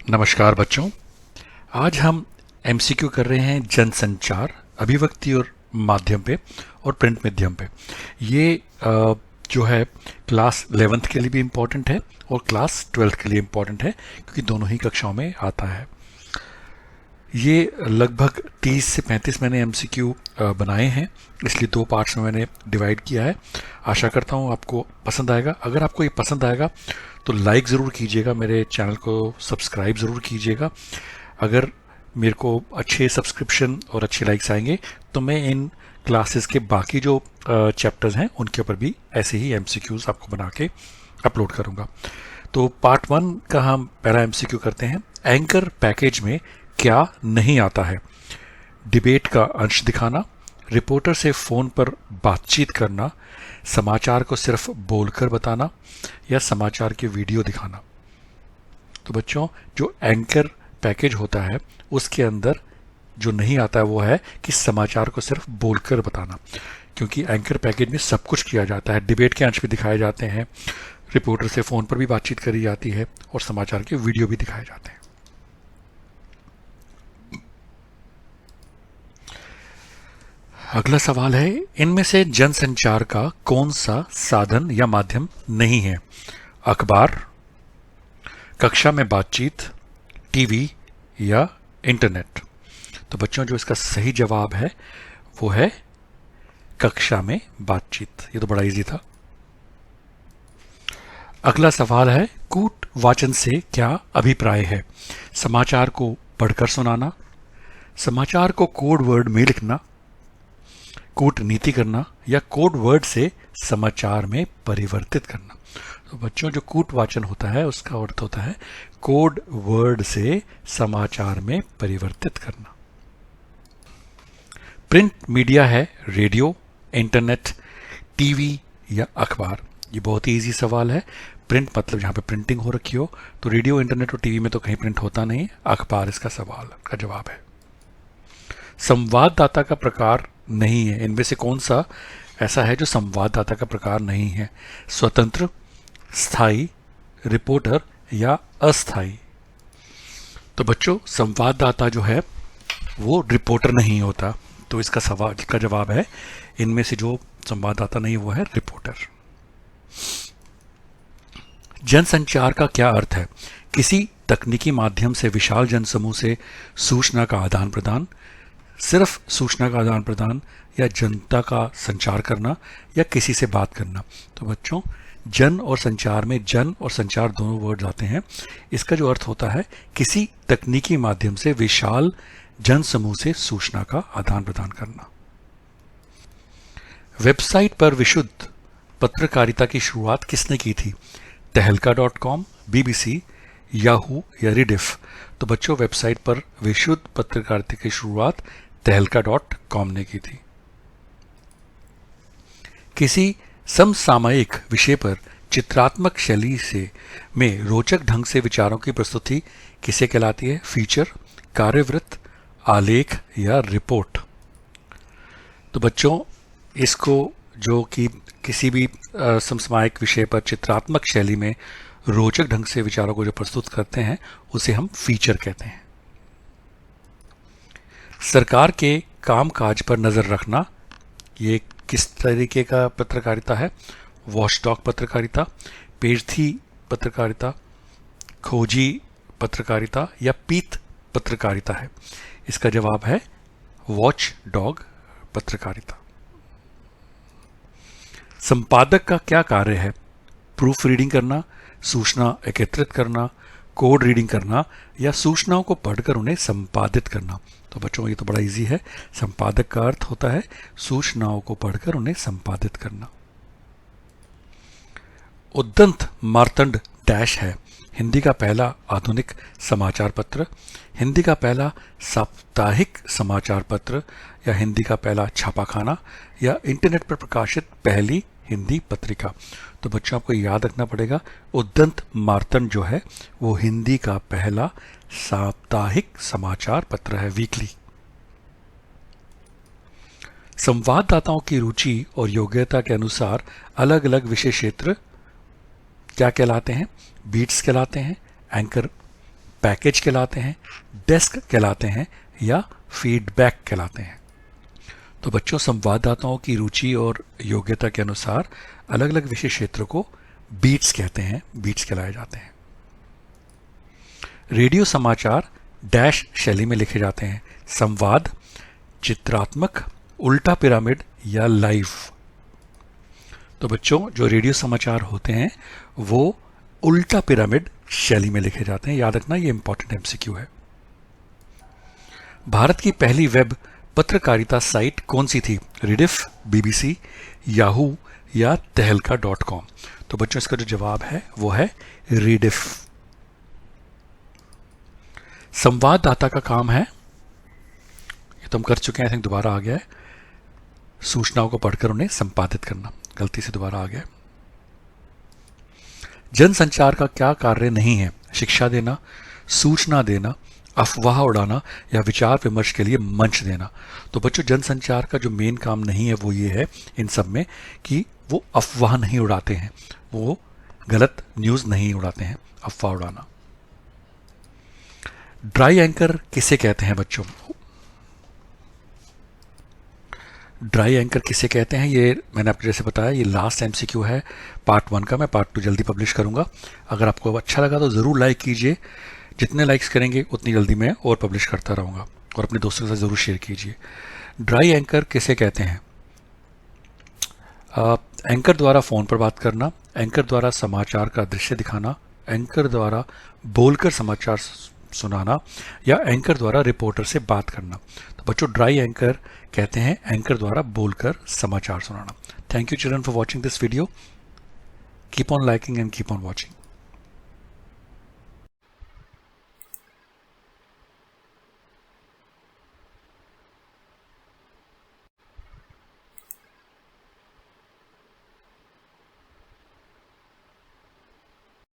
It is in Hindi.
नमस्कार बच्चों। आज हम एमसीक्यू कर रहे हैं जनसंचार, अभिव्यक्ति और माध्यम पे और प्रिंट माध्यम पे। ये जो है क्लास 11th के लिए भी इम्पोर्टेंट है और क्लास 12th के लिए इम्पोर्टेंट है, क्योंकि दोनों ही कक्षाओं में आता है। ये लगभग 30 से 35 मैंने एमसीक्यू बनाए हैं, इसलिए 2 पार्ट्स में मैंने डिवाइड किया है। आशा करता हूँ आपको पसंद आएगा। अगर आपको ये पसंद आएगा तो लाइक ज़रूर कीजिएगा, मेरे चैनल को सब्सक्राइब ज़रूर कीजिएगा। अगर मेरे को अच्छे सब्सक्रिप्शन और अच्छे लाइक्स आएंगे तो मैं इन क्लासेस के बाकी जो चैप्टर्स हैं उनके ऊपर भी ऐसे ही एमसीक्यूज़ आपको बना के अपलोड करूँगा। तो पार्ट 1 का हम पहला एमसीक्यू करते हैं। एंकर पैकेज में क्या नहीं आता है? डिबेट का अंश दिखाना, रिपोर्टर से फ़ोन पर बातचीत करना, समाचार को सिर्फ बोलकर बताना या समाचार के वीडियो दिखाना। तो बच्चों, जो एंकर पैकेज होता है उसके अंदर जो नहीं आता है वो है कि समाचार को सिर्फ बोलकर बताना, क्योंकि एंकर पैकेज में सब कुछ किया जाता है। डिबेट के अंश भी दिखाए जाते हैं, रिपोर्टर से फ़ोन पर भी बातचीत करी जाती है और समाचार के वीडियो भी दिखाए जाते हैं। अगला सवाल है, इनमें से जनसंचार का कौन सा साधन या माध्यम नहीं है? अखबार, कक्षा में बातचीत, टीवी या इंटरनेट। तो बच्चों, जो इसका सही जवाब है वो है कक्षा में बातचीत। ये तो बड़ा इजी था। अगला सवाल है, कूट वाचन से क्या अभिप्राय है? समाचार को पढ़कर सुनाना, समाचार को कोड वर्ड में लिखना, कूटनीति करना या कोड वर्ड से समाचार में परिवर्तित करना। तो बच्चों, जो कूट वाचन होता है उसका अर्थ होता है कोड वर्ड से समाचार में परिवर्तित करना। प्रिंट मीडिया है रेडियो, इंटरनेट, टीवी या अखबार। ये बहुत ही इजी सवाल है। प्रिंट मतलब जहाँ पे प्रिंटिंग हो रखी हो, तो रेडियो, इंटरनेट और टीवी में तो कहीं प्रिंट होता नहीं। अखबार इसका सवाल का जवाब है। संवाददाता का प्रकार नहीं है। इनमें से कौन सा ऐसा है जो संवाददाता का प्रकार नहीं है? स्वतंत्र, स्थायी, रिपोर्टर या अस्थायी। तो बच्चों, संवाददाता जो है वो रिपोर्टर नहीं होता, तो इसका सवाल का जवाब है इनमें से जो संवाददाता नहीं वो है रिपोर्टर। जनसंचार का क्या अर्थ है? किसी तकनीकी माध्यम से विशाल जनसमूह से सूचना का आदान प्रदान, सिर्फ सूचना का आदान प्रदान या जनता का संचार करना या किसी से बात करना। तो बच्चों, जन और संचार में जन और संचार दोनों वर्ड आते हैं। इसका जो अर्थ होता है किसी तकनीकी माध्यम से विशाल जनसमूह से सूचना का आदान प्रदान करना। वेबसाइट पर विशुद्ध पत्रकारिता की शुरुआत किसने की थी? तहलका.com, BBC, याहू या रिडिफ। तो बच्चों, वेबसाइट पर विशुद्ध पत्रकारिता की शुरुआत तहलका.com ने की थी। किसी समसामयिक विषय पर चित्रात्मक शैली से में रोचक ढंग से विचारों की प्रस्तुति किसे कहलाती है? फीचर, कार्यवृत्त, आलेख या रिपोर्ट। तो बच्चों, इसको जो कि किसी भी समसामयिक विषय पर चित्रात्मक शैली में रोचक ढंग से विचारों को जो प्रस्तुत करते हैं उसे हम फीचर कहते हैं। सरकार के कामकाज पर नजर रखना, ये किस तरीके का पत्रकारिता है? वॉचडॉग पत्रकारिता, पेशधी पत्रकारिता, खोजी पत्रकारिता या पीत पत्रकारिता है? इसका जवाब है वॉच डॉग पत्रकारिता। संपादक का क्या कार्य है? प्रूफ रीडिंग करना, सूचना एकत्रित करना, कोड रीडिंग करना या सूचनाओं को पढ़कर उन्हें संपादित करना। तो बच्चों, ये तो बड़ा इजी है। संपादक का अर्थ होता है सूचनाओं को पढ़कर उन्हें संपादित करना। उद्दंत मार्तंड डैश है? हिंदी का पहला आधुनिक समाचार पत्र, हिंदी का पहला साप्ताहिक समाचार पत्र या हिंदी का पहला छापाखाना या इंटरनेट पर प्रकाशित पहली हिंदी पत्रिका। तो बच्चों, आपको याद रखना पड़ेगा, उद्दंत मार्तंड जो है वो हिंदी का पहला साप्ताहिक समाचार पत्र है, वीकली। संवाददाताओं की रुचि और योग्यता के अनुसार अलग अलग विषय क्षेत्र क्या कहलाते हैं? बीट्स कहलाते हैं, एंकर पैकेज कहलाते हैं, डेस्क कहलाते हैं या फीडबैक कहलाते हैं। तो बच्चों, संवाददाताओं की रुचि और योग्यता के अनुसार अलग अलग विषय क्षेत्रों को बीट्स कहते हैं, बीट्स कहलाए जाते हैं। रेडियो समाचार डैश शैली में लिखे जाते हैं, संवाद, चित्रात्मक, उल्टा पिरामिड या लाइव। तो बच्चों, जो रेडियो समाचार होते हैं वो उल्टा पिरामिड शैली में लिखे जाते हैं। याद रखना, ये इंपॉर्टेंट एमसीक्यू है। भारत की पहली वेब पत्रकारिता साइट कौन सी थी? रिडिफ, बीबीसी, याहू या तहलका.com। तो बच्चों, इसका जो जवाब है वो है रिडिफ। संवाददाता का काम है, ये तो हम कर चुके हैं, आई थिंक दोबारा आ गया है, सूचनाओं को पढ़कर उन्हें संपादित करना। गलती से दोबारा आ गया। जनसंचार का क्या कार्य नहीं है? शिक्षा देना, सूचना देना, अफवाह उड़ाना या विचार विमर्श के लिए मंच देना। तो बच्चों, जनसंचार का जो मेन काम नहीं है वो ये है इन सब में कि वो अफवाह नहीं उड़ाते हैं, वो गलत न्यूज़ नहीं उड़ाते हैं, अफवाह उड़ाना। ड्राई एंकर किसे कहते हैं बच्चों? ड्राई एंकर किसे कहते हैं, ये मैंने आपको जैसे बताया, ये लास्ट एमसीक्यू है पार्ट 1 का। मैं पार्ट 2 जल्दी पब्लिश करूंगा। अगर आपको अच्छा लगा तो ज़रूर लाइक कीजिए, जितने लाइक्स करेंगे उतनी जल्दी मैं और पब्लिश करता रहूँगा, और अपने दोस्तों के साथ ज़रूर शेयर कीजिए। ड्राई एंकर किसे कहते हैं? एंकर द्वारा फ़ोन पर बात करना, एंकर द्वारा समाचार का दृश्य दिखाना, एंकर द्वारा बोलकर समाचार सुनाना या एंकर द्वारा रिपोर्टर से बात करना। तो बच्चों, ड्राई एंकर कहते हैं एंकर द्वारा बोलकर समाचार सुनाना। Thank you children for watching this video. Keep on liking and keep on watching.